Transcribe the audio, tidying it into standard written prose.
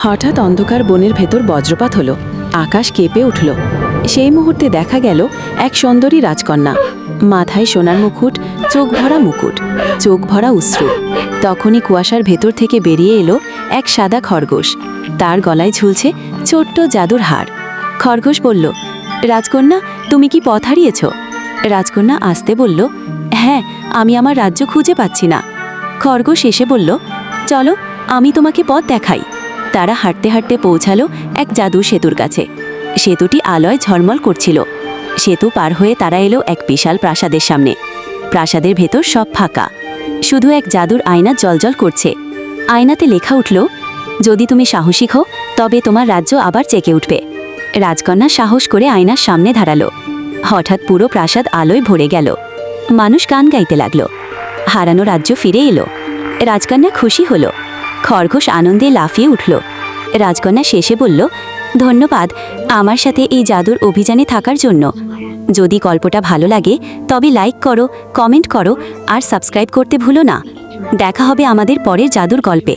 হঠাৎ অন্ধকার বনের ভেতর বজ্রপাত হলো। আকাশ কেঁপে উঠল। সেই মুহূর্তে দেখা গেল এক সুন্দরী রাজকন্যা, মাথায় সোনার মুকুট, চোখ ভরা মুকুট, চোখ ভরা অশ্রু। তখনই কুয়াশার ভেতর থেকে বেরিয়ে এলো এক সাদা খরগোশ। তার গলায় ঝুলছে ছোট্ট জাদুর হার। খরগোশ বলল, রাজকন্যা, তুমি কি পথ হারিয়েছ? রাজকন্যা আসতে বলল, হ্যাঁ, আমি আমার রাজ্য খুঁজে পাচ্ছি না। খরগোশ এসে বলল, চলো, আমি তোমাকে পথ দেখাই। তারা হাঁটতে হাঁটতে পৌঁছালো এক জাদুর সেতুর কাছে। সেতুটি আলোয় ঝলমল করছিল। সেতু পার হয়ে তারা এলো এক বিশাল প্রাসাদের সামনে। প্রাসাদের ভেতর সব ফাঁকা, শুধু এক জাদুর আয়না জ্বলজ্বল করছে। আয়নাতে লেখা উঠল, যদি তুমি সাহসী হও তবে তোমার রাজ্য আবার জেগে উঠবে। রাজকন্যা সাহস করে আয়নার সামনে দাঁড়ালো। হঠাৎ পুরো প্রাসাদ আলোয় ভরে গেল। মানুষ গান গাইতে লাগলো। হারানো রাজ্য ফিরে এলো। রাজকন্যা খুশি হলো। খরগোশ আনন্দে লাফিয়ে উঠল। রাজকন্যা শেষে বলল, ধন্যবাদ আমার সাথে এই জাদুর অভিযানে থাকার জন্য। যদি গল্পটা ভালো লাগে তবে লাইক করো, কমেন্ট করো আর সাবস্ক্রাইব করতে ভুলো না। দেখা হবে আমাদের পরের জাদুর গল্পে।